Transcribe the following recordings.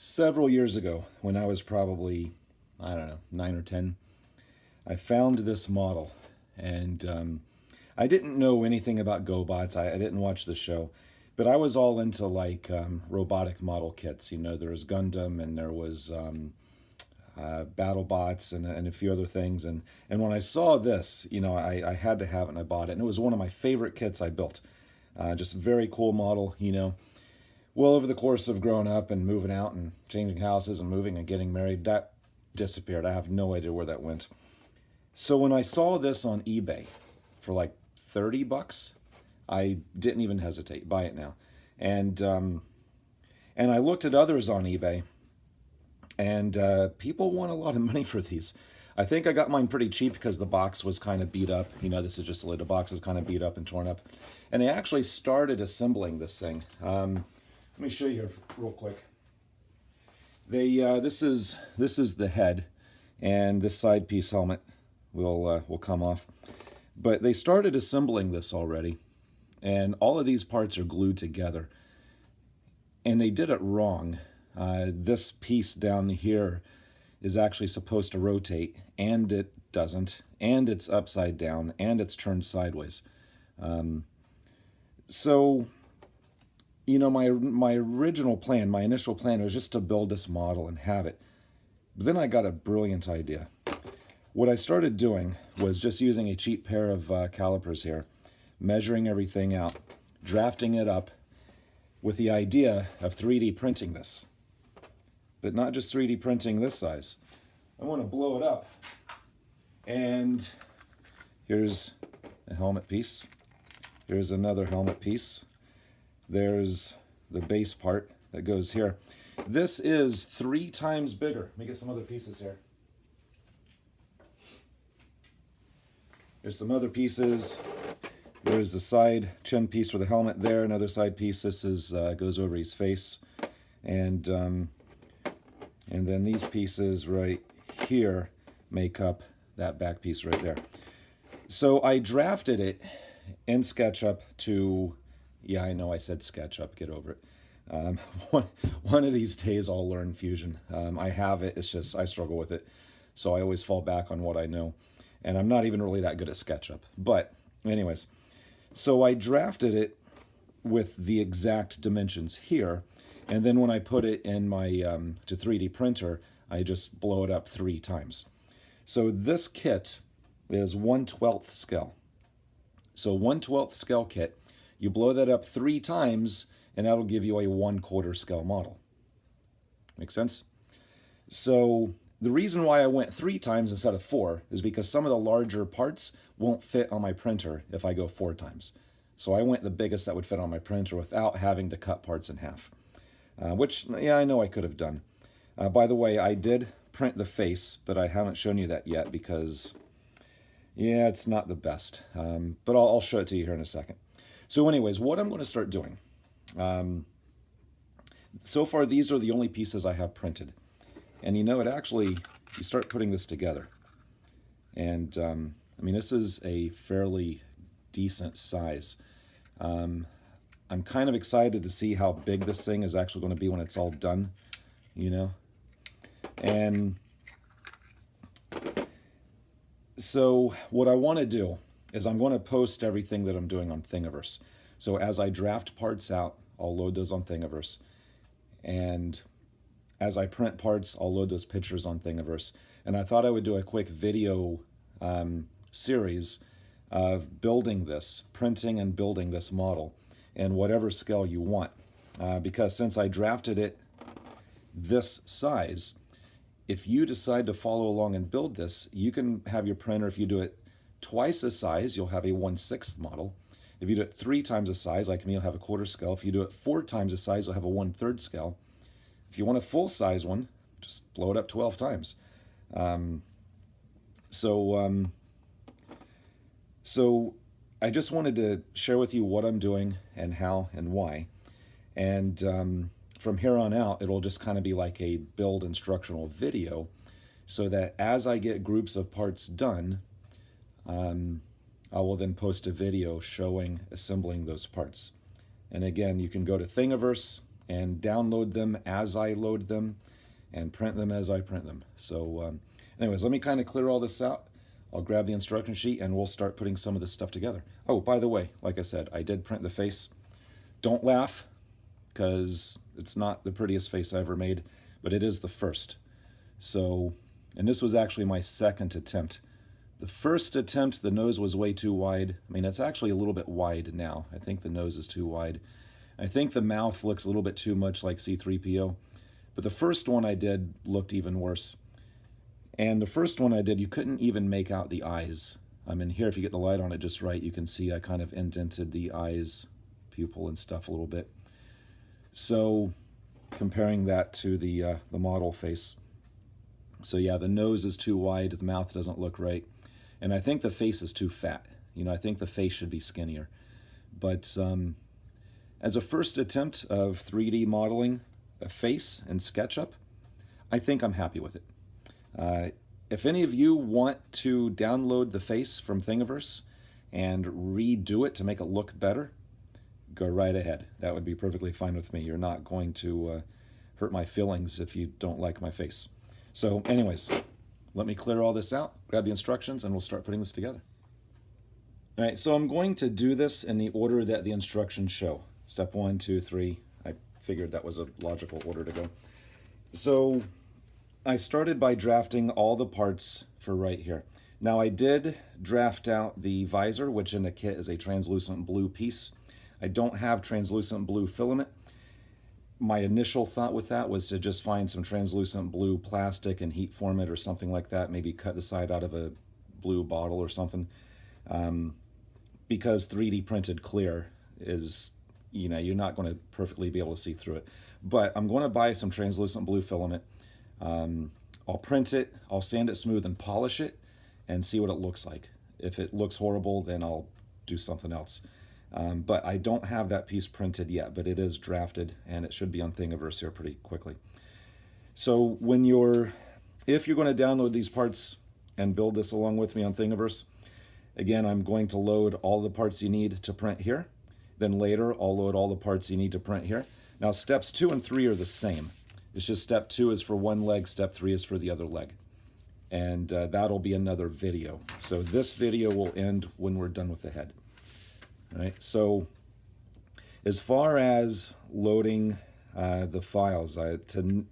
Several years ago, when I was probably, I don't know, 9 or 10, I found this model. And I didn't know anything about Gobots. I didn't watch the show. But I was all into like robotic model kits. You know, there was Gundam and there was BattleBots and a few other things. And when I saw this, you know, I had to have it and I bought it. And it was one of my favorite kits I built. Just a very cool model, you know. Well, over the course of growing up and moving out and changing houses and moving and getting married, that disappeared. I have no idea where that went. So when I saw this on eBay for like 30 bucks, I didn't even hesitate. Buy it now. And I looked at others on eBay, and people want a lot of money for these. I think I got mine pretty cheap because the box was kind of beat up. You know, this is just a lid. The box is kind of beat up and torn up. And they actually started assembling this thing. Let me show you here real quick. This is the head, and this side piece helmet will come off. But they started assembling this already, and all of these parts are glued together. And they did it wrong. This piece down here is actually supposed to rotate, and it doesn't, and it's upside down, and it's turned sideways. So, you know, my original plan, my initial plan was just to build this model and have it. But then I got a brilliant idea. What I started doing was just using a cheap pair of calipers here, measuring everything out, drafting it up with the idea of 3D printing this. But not just 3D printing this size. I want to blow it up. And here's a helmet piece. Here's another helmet piece. There's the base part that goes here. This is 3 times bigger. Let me get some other pieces here. There's some other pieces. There's the side chin piece for the helmet there. Another side piece. This is goes over his face. And then these pieces right here make up that back piece right there. So I drafted it in SketchUp to, yeah, I know I said SketchUp, get over it. One of these days I'll learn Fusion. I have it, it's just I struggle with it. So I always fall back on what I know. And I'm not even really that good at SketchUp. But anyways, so I drafted it with the exact dimensions here. And then when I put it in my to 3D printer, I just blow it up 3 times. So this kit is 1/12 scale. So 1/12 scale kit, you blow that up 3 times, and that'll give you a 1/4 scale model. Make sense? So the reason why I went 3 times instead of 4 is because some of the larger parts won't fit on my printer if I go 4 times. So I went the biggest that would fit on my printer without having to cut parts in half. Which, yeah, I know I could have done. By the way, I did print the face, but I haven't shown you that yet because, yeah, it's not the best. But I'll show it to you here in a second. So anyways, what I'm going to start doing. So far, these are the only pieces I have printed. And you know, you start putting this together. And, I mean, this is a fairly decent size. I'm kind of excited to see how big this thing is actually going to be when it's all done, you know. And so what I want to do is I'm going to post everything that I'm doing on Thingiverse. So as I draft parts out, I'll load those on Thingiverse. And as I print parts, I'll load those pictures on Thingiverse. And I thought I would do a quick video series of building this, printing and building this model in whatever scale you want. Because since I drafted it this size, if you decide to follow along and build this, you can have your printer, if you do it twice the size, you'll have a 1/6 model. If you do it 3 times the size, like me, you'll have a 1/4 scale. If you do it 4 times the size, you'll have a 1/3 scale. If you want a full size one, just blow it up 12 times. So I just wanted to share with you what I'm doing and how and why. And from here on out, it'll just kind of be like a build instructional video so that as I get groups of parts done, I will then post a video showing assembling those parts. And again, you can go to Thingiverse and download them as I load them and print them as I print them. So anyways, let me kind of clear all this out. I'll grab the instruction sheet and we'll start putting some of this stuff together. Oh, by the way, like I said, I did print the face. Don't laugh, because it's not the prettiest face I ever made, but it is the first. So, and this was actually my second attempt. The first attempt, the nose was way too wide. I mean, it's actually a little bit wide now. I think the nose is too wide. I think the mouth looks a little bit too much like C-3PO. But the first one I did looked even worse. And the first one I did, you couldn't even make out the eyes. I mean, here, if you get the light on it just right, you can see I kind of indented the eyes, pupil and stuff a little bit. So, comparing that to the model face. So yeah, the nose is too wide, the mouth doesn't look right. And I think the face is too fat. You know, I think the face should be skinnier. But as a first attempt of 3D modeling a face in SketchUp, I think I'm happy with it. If any of you want to download the face from Thingiverse and redo it to make it look better, go right ahead. That would be perfectly fine with me. You're not going to hurt my feelings if you don't like my face. So anyways, let me clear all this out, grab the instructions, and we'll start putting this together. All right, so I'm going to do this in the order that the instructions show. Step 1, 2, 3. I figured that was a logical order to go. So I started by drafting all the parts for right here. Now I did draft out the visor, which in the kit is a translucent blue piece. I don't have translucent blue filament. My initial thought with that was to just find some translucent blue plastic and heat form it or something like that. Maybe cut the side out of a blue bottle or something. Because 3D printed clear is, you know, you're not going to perfectly be able to see through it. But I'm going to buy some translucent blue filament. I'll print it, I'll sand it smooth and polish it and see what it looks like. If it looks horrible, then I'll do something else. But I don't have that piece printed yet, but it is drafted and it should be on Thingiverse here pretty quickly. So if you're going to download these parts and build this along with me on Thingiverse, again, I'm going to load all the parts you need to print here. Then later, I'll load all the parts you need to print here. Now, steps 2 and 3 are the same. It's just step 2 is for one leg, step 3 is for the other leg. And that'll be another video. So this video will end when we're done with the head. All right, so as far as loading the files, to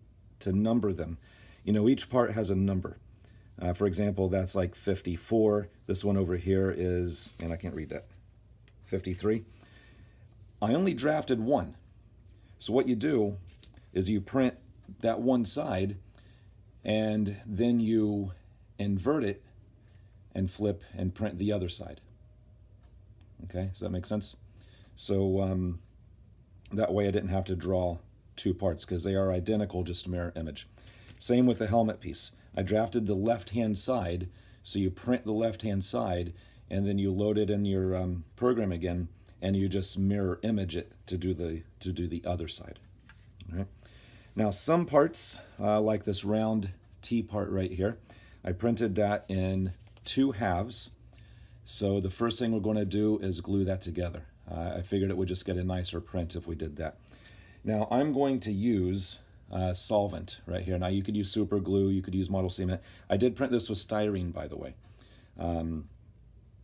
number them, you know, each part has a number. For example, that's like 54. This one over here is, and I can't read that, 53. I only drafted one. So what you do is you print that one side and then you invert it and flip and print the other side. Okay, does that make sense? So that way I didn't have to draw two parts because they are identical, just a mirror image. Same with the helmet piece. I drafted the left-hand side, so you print the left-hand side and then you load it in your program again and you just mirror image it to do the other side. All right. Now some parts, like this round T part right here, I printed that in 2 halves. So the first thing we're going to do is glue that together. I figured it would just get a nicer print if we did that. Now I'm going to use solvent right here. Now you could use super glue, you could use model cement. I did print this with styrene, by the way.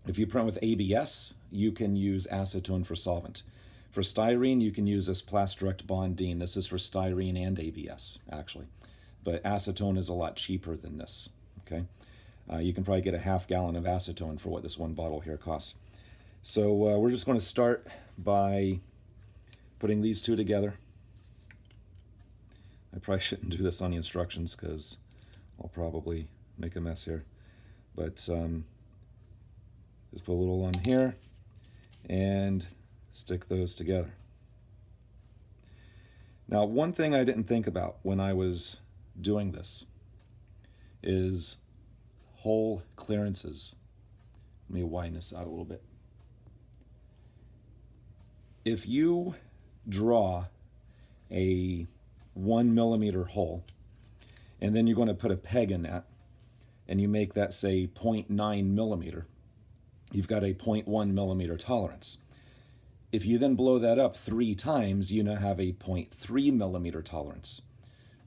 If you print with ABS, you can use acetone for solvent. For styrene, you can use this Plasdirect Bondene. This is for styrene and ABS, actually. But acetone is a lot cheaper than this, okay? You can probably get a ½ gallon of acetone for what this one bottle here costs. So we're just going to start by putting these two together. I probably shouldn't do this on the instructions because I'll probably make a mess here. But just put a little on here and stick those together. Now, one thing I didn't think about when I was doing this is hole clearances. Let me widen this out a little bit. If you draw a 1 millimeter hole and then you're going to put a peg in that and you make that say 0.9 millimeter, you've got a 0.1 millimeter tolerance. if you then blow that up 3 times, you now have a 0.3 millimeter tolerance.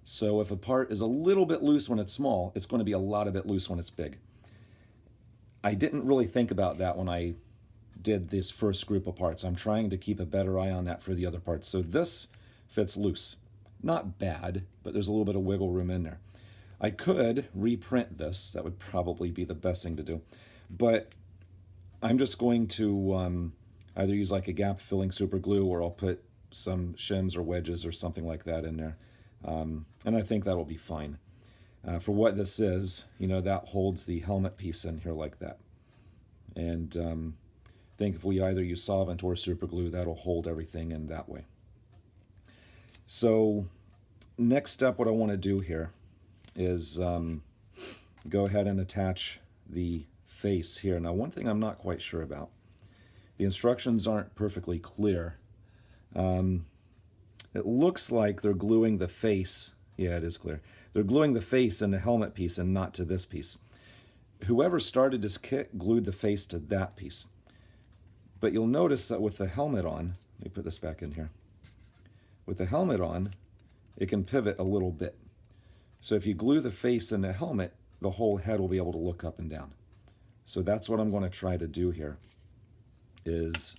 So if a part is a little bit loose when it's small, it's going to be a lot of it loose when it's big. I didn't really think about that when I did this first group of parts. I'm trying to keep a better eye on that for the other parts. So this fits loose. Not bad, but there's a little bit of wiggle room in there. I could reprint this. That would probably be the best thing to do. But I'm just going to either use like a gap filling super glue, or I'll put some shims or wedges or something like that in there. And I think that'll be fine. For what this is, you know, that holds the helmet piece in here like that. And I think if we either use solvent or super glue, that'll hold everything in that way. So next step, what I want to do here is go ahead and attach the face here. Now, one thing I'm not quite sure about, the instructions aren't perfectly clear. It looks like they're gluing the face. Yeah, it is clear. They're gluing the face in the helmet piece and not to this piece. Whoever started this kit glued the face to that piece. But you'll notice that with the helmet on, let me put this back in here. With the helmet on, it can pivot a little bit. So if you glue the face in the helmet, the whole head will be able to look up and down. So that's what I'm going to try to do here, is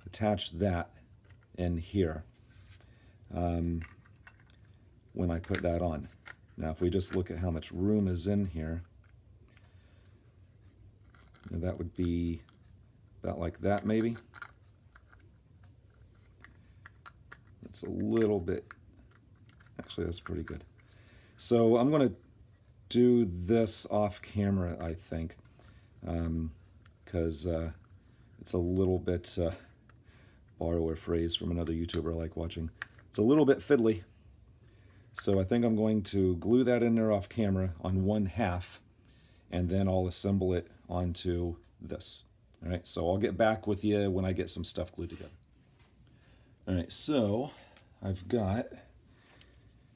attach that in here when I put that on. Now, if we just look at how much room is in here, that would be about like that maybe. That's a little bit, actually that's pretty good. So I'm going to do this off camera, I think, because it's a little bit, borrow a phrase from another YouTuber I like watching, it's a little bit fiddly. So I think I'm going to glue that in there off camera on 1/2, and then I'll assemble it onto this. All right, so I'll get back with you when I get some stuff glued together. All right, so I've got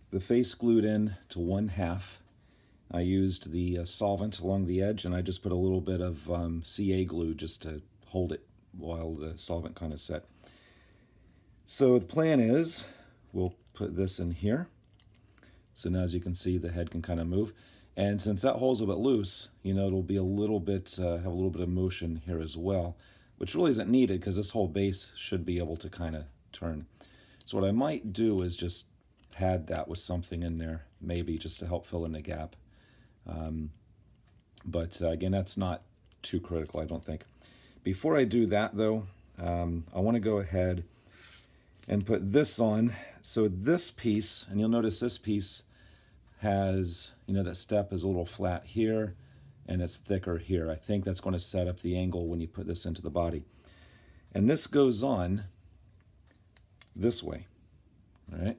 the face glued in to 1/2. I used the solvent along the edge, and I just put a little bit of CA glue just to hold it while the solvent kind of set. So the plan is we'll put this in here. So now, as you can see, the head can kind of move. And since that hole's a bit loose, you know, it'll be a little bit, have a little bit of motion here as well, which really isn't needed because this whole base should be able to kind of turn. So what I might do is just pad that with something in there, maybe just to help fill in the gap. But again, that's not too critical, I don't think. Before I do that, though, I want to go ahead and put this on. So this piece, and you'll notice this piece has, you know, that step is a little flat here and it's thicker here. I think that's going to set up the angle when you put this into the body. And this goes on this way, all right?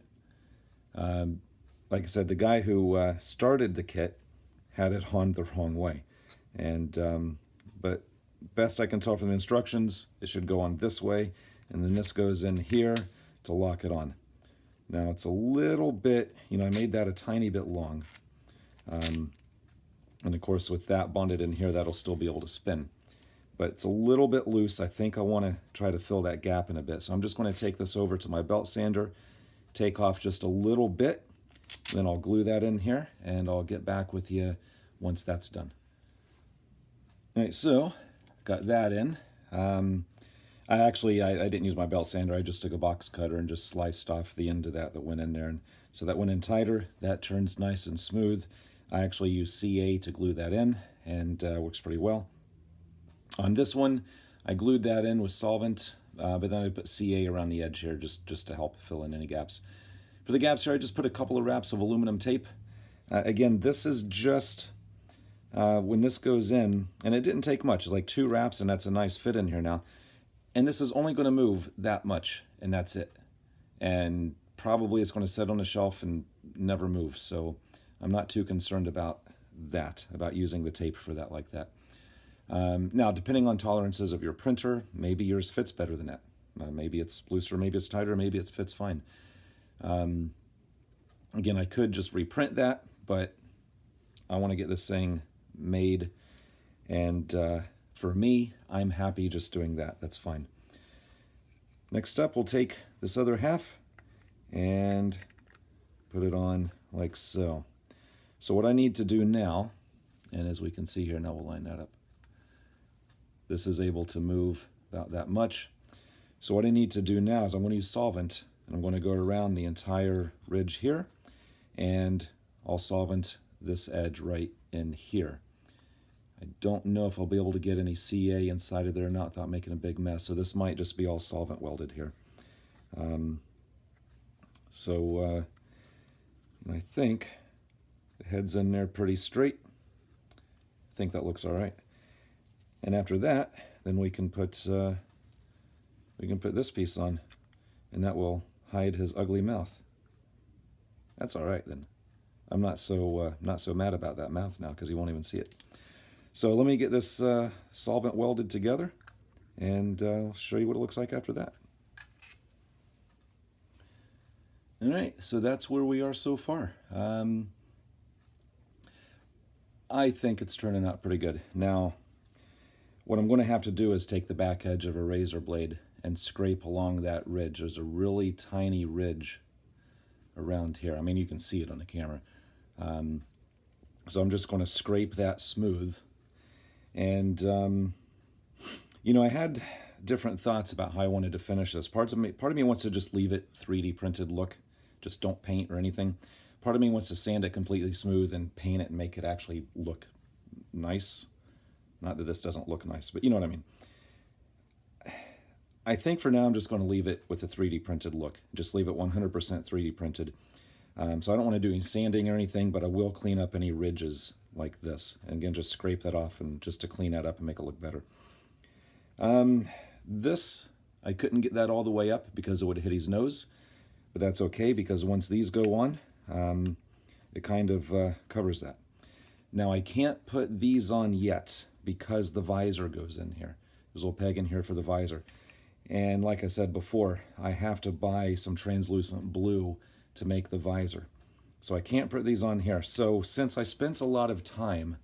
Like I said, the guy who started the kit had it on the wrong way. And, but best I can tell from the instructions, it should go on this way, and then this goes in here to lock it on. Now it's a little bit, you know, I made that a tiny bit long. And of course with that bonded in here, that'll still be able to spin. But it's a little bit loose. I think I want to try to fill that gap in a bit. So I'm just going to take this over to my belt sander, take off just a little bit, then I'll glue that in here, and I'll get back with you once that's done. All right, so got that in. I didn't use my belt sander. I just took a box cutter and just sliced off the end of that went in there. And so that went in tighter. That turns nice and smooth. I actually use CA to glue that in, and works pretty well. On this one, I glued that in with solvent, but then I put CA around the edge here just to help fill in any gaps. For the gaps here, I just put a couple of wraps of aluminum tape. Again, this is just when this goes in, and it didn't take much. It's like 2 wraps, and that's a nice fit in here now. And this is only going to move that much, and that's it. And probably it's going to sit on the shelf and never move. So I'm not too concerned about that, about using the tape for that like that. Now, depending on tolerances of your printer, maybe yours fits better than that. Maybe it's looser, maybe it's tighter, maybe it fits fine. Again, I could just reprint that, but I want to get this thing made, and for me, I'm happy just doing that. That's fine. Next up, we'll take this other half and put it on like so. So what I need to do now, and as we can see here, now we'll line that up. This is able to move about that much. So what I need to do now is I'm going to use solvent, and I'm going to go around the entire ridge here, and I'll solvent this edge right in here. I don't know if I'll be able to get any CA inside of there or not without making a big mess, so this might just be all solvent welded here. I think the head's in there pretty straight. I think that looks all right. And after that, then we can put this piece on, and that will hide his ugly mouth. That's all right then. I'm not so mad about that mouth now because he won't even see it. So let me get this solvent welded together, and I'll show you what it looks like after that. All right, so that's where we are so far. I think it's turning out pretty good. Now, what I'm going to have to do is take the back edge of a razor blade and scrape along that ridge. There's a really tiny ridge around here. I mean, you can see it on the camera. So I'm just going to scrape that smooth. And, you know, I had different thoughts about how I wanted to finish this. Part of me wants to just leave it 3D printed look. Just don't paint or anything. Part of me wants to sand it completely smooth and paint it and make it actually look nice. Not that this doesn't look nice, but you know what I mean. I think for now I'm just going to leave it with a 3D printed look. Just leave it 100% 3D printed. So I don't want to do any sanding or anything, but I will clean up any ridges like this. And again, just scrape that off and just to clean that up and make it look better. This, I couldn't get that all the way up because it would hit his nose, but that's okay because once these go on, it kind of covers that. Now I can't put these on yet because the visor goes in here. There's a little peg in here for the visor. And like I said before, I have to buy some translucent blue to make the visor. So I can't put these on here. So since I spent a lot of time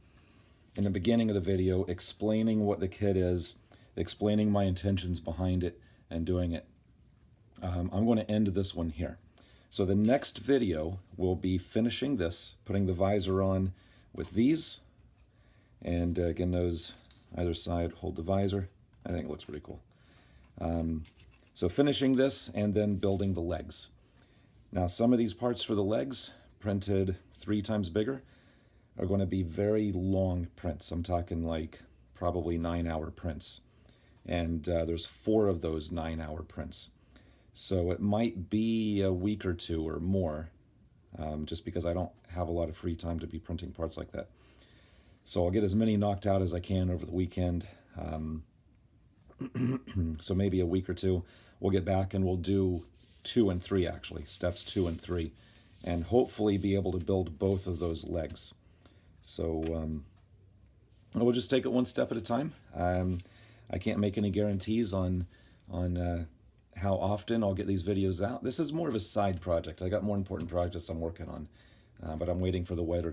in the beginning of the video explaining what the kit is, explaining my intentions behind it, and doing it, I'm going to end this one here. So the next video will be finishing this, putting the visor on with these, and again, those either side hold the visor. I think it looks pretty cool. So finishing this and then building the legs. Now some of these parts for the legs, printed 3 times bigger, are going to be very long prints. I'm talking like probably 9-hour prints. And there's 4 of those 9-hour prints. So it might be a week or 2 or more, just because I don't have a lot of free time to be printing parts like that. So I'll get as many knocked out as I can over the weekend. So maybe a week or 2, we'll get back and we'll do 2 and 3 actually, steps 2 and 3, and hopefully be able to build both of those legs. So we'll just take it one step at a time. I can't make any guarantees on how often I'll get these videos out. This is more of a side project. I got more important projects I'm working on, but I'm waiting for the weather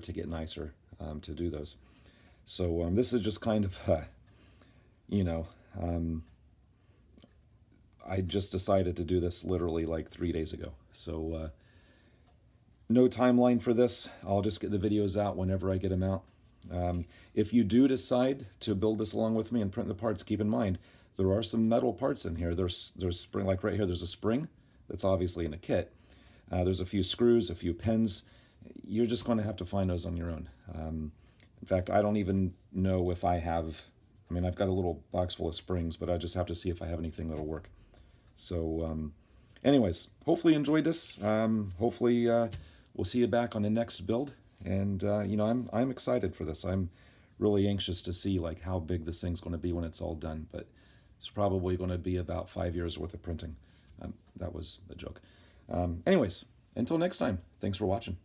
to get nicer to do those. So this is just kind of, you know, I just decided to do this literally like 3 days ago. So no timeline for this. I'll just get the videos out whenever I get them out. If you do decide to build this along with me and print the parts, keep in mind, there are some metal parts in here. There's spring, like right here, there's a spring that's obviously in a kit. There's a few screws, a few pins. You're just going to have to find those on your own. In fact, I don't even know if I have, I mean, I've got a little box full of springs, but I just have to see if I have anything that'll work. So anyways, hopefully you enjoyed this. Hopefully we'll see you back on the next build. And you know, I'm excited for this. I'm really anxious to see like how big this thing's going to be when it's all done. But it's probably going to be about 5 years worth of printing. That was a joke. Anyways, until next time, thanks for watching.